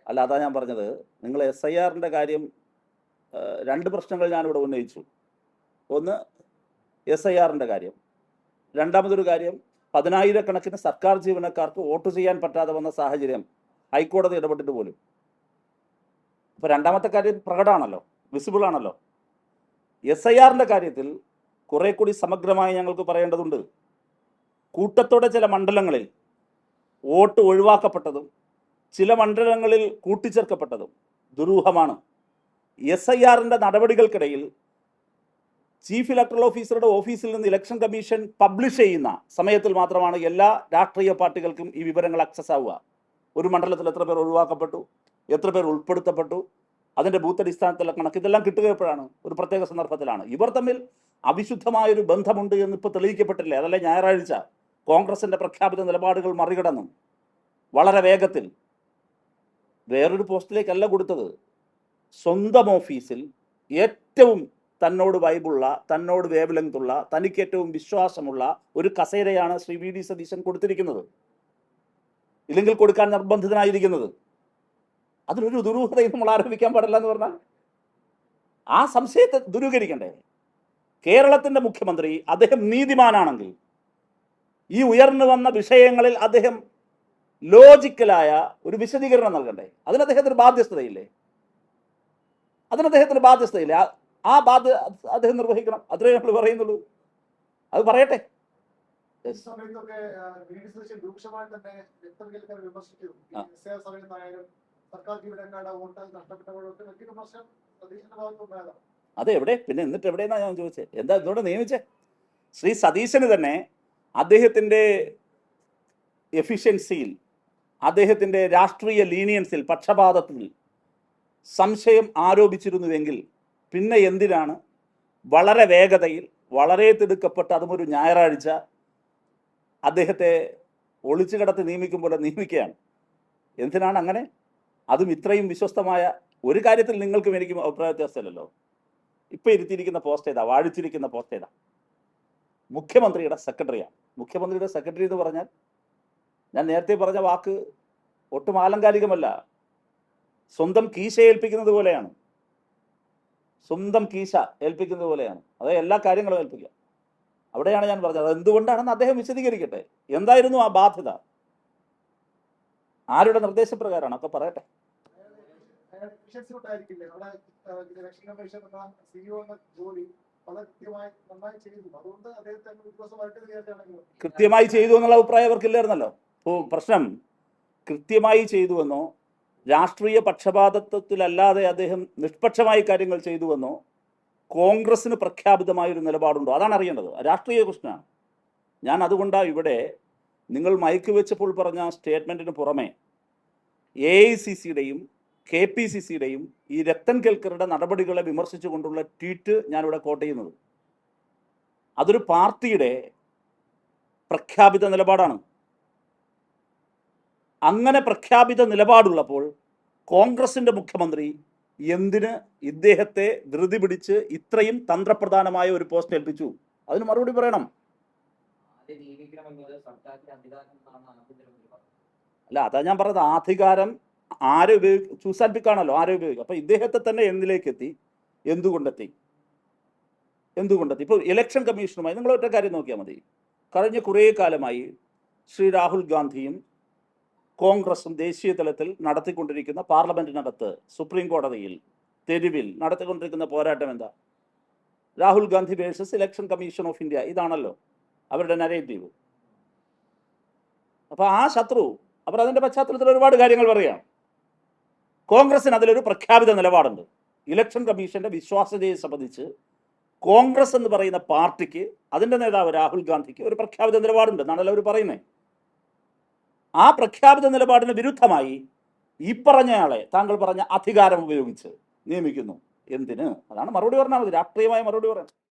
അല്ല, അതാ ഞാൻ പറഞ്ഞത്. നിങ്ങൾ SIR-ന്റെ കാര്യം രണ്ട് പ്രശ്നങ്ങൾ ഞാനിവിടെ ഉന്നയിച്ചു. ഒന്ന് SIR-ന്റെ കാര്യം, രണ്ടാമതൊരു കാര്യം 10,000-കണക്കിന് സർക്കാർ ജീവനക്കാർക്ക് വോട്ട് ചെയ്യാൻ പറ്റാതെ വന്ന സാഹചര്യം ഹൈക്കോടതി ഇടപെട്ടിട്ട് പോലും. അപ്പോൾ രണ്ടാമത്തെ കാര്യം പ്രകടമാണല്ലോ, വിസിബിൾ ആണല്ലോ. SIR-ന്റെ കാര്യത്തിൽ കുറെ കൂടി സമഗ്രമായി ഞങ്ങൾക്ക് പറയേണ്ടതുണ്ട്. കൂട്ടത്തോടെ ചില മണ്ഡലങ്ങളിൽ വോട്ട് ഒഴിവാക്കപ്പെട്ടതും ചില മണ്ഡലങ്ങളിൽ കൂട്ടിച്ചേർക്കപ്പെട്ടതും ദുരൂഹമാണ്. SIR-ന്റെ നടപടികൾക്കിടയിൽ ചീഫ് ഇലക്ടറൽ ഓഫീസറുടെ ഓഫീസിൽ നിന്ന് ഇലക്ഷൻ കമ്മീഷൻ പബ്ലിഷ് ചെയ്യുന്ന സമയത്തിൽ മാത്രമാണ് എല്ലാ രാഷ്ട്രീയ പാർട്ടികൾക്കും ഈ വിവരങ്ങൾ ആക്സസ് ആവുക. ഒരു മണ്ഡലത്തിൽ എത്ര പേർ ഒഴിവാക്കപ്പെട്ടു, എത്ര പേർ ഉൾപ്പെടുത്തപ്പെട്ടു, അതിൻ്റെ ബൂത്ത് അടിസ്ഥാനത്തിലുള്ള കണക്ക്, ഇതെല്ലാം കിട്ടുക എപ്പോഴാണ്? ഒരു പ്രത്യേക സന്ദർഭത്തിലാണ്. ഇവർ തമ്മിൽ അവിശുദ്ധമായൊരു ബന്ധമുണ്ട് എന്ന് ഇപ്പോൾ തെളിയിക്കപ്പെട്ടില്ലേ? അതല്ലേ ഞായറാഴ്ച കോൺഗ്രസിൻ്റെ പ്രഖ്യാപിത നിലപാടുകൾ മറികടന്നും വളരെ വേഗത്തിൽ വേറൊരു പോസ്റ്റിലേക്കല്ല കൊടുത്തത്. സ്വന്തം ഓഫീസിൽ ഏറ്റവും തന്നോട് വൈബുള്ള, തന്നോട് വേവ് ലെങ്തുള്ള, തനിക്ക് ഏറ്റവും വിശ്വാസമുള്ള ഒരു കസേരയാണ് ശ്രീ VD സതീശൻ കൊടുത്തിരിക്കുന്നത്, ഇല്ലെങ്കിൽ കൊടുക്കാൻ നിർബന്ധിതനായിരിക്കുന്നത്. അതിലൊരു ദുരൂഹതയും നമ്മൾ ആരോപിക്കാൻ പാടില്ല എന്ന് പറഞ്ഞാൽ ആ സംശയത്തെ ദുരൂഹരിക്കണ്ടേ? കേരളത്തിൻ്റെ മുഖ്യമന്ത്രി അദ്ദേഹം നീതിമാനാണെങ്കിൽ ഈ ഉയർന്നു വന്ന വിഷയങ്ങളിൽ അദ്ദേഹം ലോജിക്കലായ ഒരു വിശദീകരണം നൽകണ്ടേ? അതിന് അദ്ദേഹത്തിന് ബാധ്യസ്ഥതയില്ലേ? ആ ബാധ്യത അദ്ദേഹം നിർവഹിക്കണം. അത്രേ നമ്മൾ പറയുന്നുള്ളൂ. അത് പറയട്ടെ. അതെവിടെ പിന്നെ? എന്നിട്ട് എവിടെയെന്നാ ഞാൻ ചോദിച്ചത്? എന്താ ഇതോടെ നിയമിച്ചേ? ശ്രീ സതീശന് തന്നെ അദ്ദേഹത്തിൻ്റെ എഫിഷ്യൻസിയിൽ, അദ്ദേഹത്തിൻ്റെ രാഷ്ട്രീയ ലീനിയൻസിൽ, പക്ഷപാതത്തിൽ സംശയം ആരോപിച്ചിരുന്നുവെങ്കിൽ പിന്നെ എന്തിനാണ് വളരെ വേഗതയിൽ, വളരെ തിടുക്കപ്പെട്ട്, അതും ഒരു ഞായറാഴ്ച അദ്ദേഹത്തെ ഒളിച്ചു കിടത്തി നിയമിക്കുമ്പോൾ നിയമിക്കുകയാണ്? എന്തിനാണ് അങ്ങനെ? അതും ഇത്രയും വിശ്വസ്തമായ ഒരു കാര്യത്തിൽ നിങ്ങൾക്കും എനിക്കും അഭിപ്രായ വ്യത്യാസമല്ലല്ലോ. ഇപ്പം ഇരുത്തിയിരിക്കുന്ന പോസ്റ്റ് ഏതാ? വാഴിച്ചിരിക്കുന്ന പോസ്റ്റ് ഏതാ? മുഖ്യമന്ത്രിയുടെ സെക്രട്ടറിയാണ്. മുഖ്യമന്ത്രിയുടെ സെക്രട്ടറി എന്ന് പറഞ്ഞാൽ ഞാൻ നേരത്തെ പറഞ്ഞ വാക്ക് ഒട്ടും ആലങ്കാരികമല്ല. സ്വന്തം കീശ ഏൽപ്പിക്കുന്നത് പോലെയാണ്. സ്വന്തം കീശ ഏൽപ്പിക്കുന്നത് പോലെയാണ്. അതായത് എല്ലാ കാര്യങ്ങളും ഏൽപ്പിക്കുക. അവിടെയാണ് ഞാൻ പറഞ്ഞത്. അത് എന്തുകൊണ്ടാണെന്ന് അദ്ദേഹം വിശദീകരിക്കട്ടെ. എന്തായിരുന്നു ആ ബാധ്യത? ആരുടെ നിർദ്ദേശപ്രകാരമാണ്? ഒക്കെ പറയട്ടെ. കൃത്യമായി ചെയ്തു എന്നുള്ള അഭിപ്രായം അവർക്കില്ലായിരുന്നല്ലോ. പ്രശ്നം കൃത്യമായി ചെയ്തുവെന്നോ രാഷ്ട്രീയ പക്ഷപാതത്വത്തിലല്ലാതെ അദ്ദേഹം നിഷ്പക്ഷമായി കാര്യങ്ങൾ ചെയ്തുവെന്നോ കോൺഗ്രസിന് പ്രഖ്യാപിതമായൊരു നിലപാടുണ്ടോ? അതാണ് അറിയേണ്ടത്. രാഷ്ട്രീയ പ്രശ്നമാണ്. ഞാൻ അതുകൊണ്ടാണ് ഇവിടെ നിങ്ങൾ മൈക്ക് വെച്ചപ്പോൾ പറഞ്ഞ സ്റ്റേറ്റ്മെൻറ്റിന് പുറമെ AICC-യുടെയും KPCC-യുടെയും ഈ രത്തൻ കേൽക്കറുടെ നടപടികളെ വിമർശിച്ചുകൊണ്ടുള്ള ട്വീറ്റ് ഞാനിവിടെ കോട്ട് ചെയ്യുന്നത്. അതൊരു പാർട്ടിയുടെ പ്രഖ്യാപിത നിലപാടാണ്. അങ്ങനെ പ്രഖ്യാപിത നിലപാടുള്ളപ്പോൾ കോൺഗ്രസിൻ്റെ മുഖ്യമന്ത്രി എന്തിന് ഇദ്ദേഹത്തെ ധൃതി പിടിച്ച് ഇത്രയും തന്ത്രപ്രധാനമായ ഒരു പോസ്റ്റ് ഏൽപ്പിച്ചു? അതിന് മറുപടി പറയണം. അല്ല, അതാ ഞാൻ പറഞ്ഞത്. അധികാരം ആരെ ചൂസ് ആൻഡ് പിക്ക് ആണല്ലോ, ആരെ ഉപയോഗിക്കും. അപ്പം ഇദ്ദേഹത്തെ തന്നെ എന്നിലേക്ക് എത്തി? എന്തുകൊണ്ടെത്തി? ഇപ്പോൾ ഇലക്ഷൻ കമ്മീഷനുമായി നിങ്ങൾ ഒറ്റ കാര്യം നോക്കിയാൽ മതി. കഴിഞ്ഞ കുറേ കാലമായി ശ്രീ രാഹുൽ ഗാന്ധിയും കോൺഗ്രസും ദേശീയ തലത്തിൽ നടത്തിക്കൊണ്ടിരിക്കുന്ന, പാർലമെന്റിനകത്ത്, സുപ്രീം കോടതിയിൽ, തെരുവിൽ നടത്തിക്കൊണ്ടിരിക്കുന്ന പോരാട്ടം എന്താ? Rahul Gandhi versus election commission of India. ഇതാണല്ലോ അവരുടെ നരേറ്റീവ്. അപ്പോൾ ആ ശത്രു അവർ അതിൻ്റെ പശ്ചാത്തലത്തിൽ ഒരുപാട് കാര്യങ്ങൾ പറയുകയാണ്. കോൺഗ്രസിന് അതിലൊരു പ്രഖ്യാപിത നിലപാടുണ്ട്. ഇലക്ഷൻ കമ്മീഷന്റെ വിശ്വാസ്യതയെ സംബന്ധിച്ച് കോൺഗ്രസ് എന്ന് പറയുന്ന പാർട്ടിക്ക്, അതിൻ്റെ നേതാവ് രാഹുൽ ഗാന്ധിക്ക് ഒരു പ്രഖ്യാപിത നിലപാടുണ്ട് എന്നാണല്ലോ അവർ പറയുന്നത്. ആ പ്രഖ്യാപിത നിലപാടിന് വിരുദ്ധമായി ഈ പറഞ്ഞയാളെ താങ്കൾ പറഞ്ഞ അധികാരം ഉപയോഗിച്ച് നിയമിക്കുന്നു. എന്തിന്? അതാണ് മറുപടി പറഞ്ഞാൽ മതി. രാഷ്ട്രീയമായ മറുപടി പറയാം.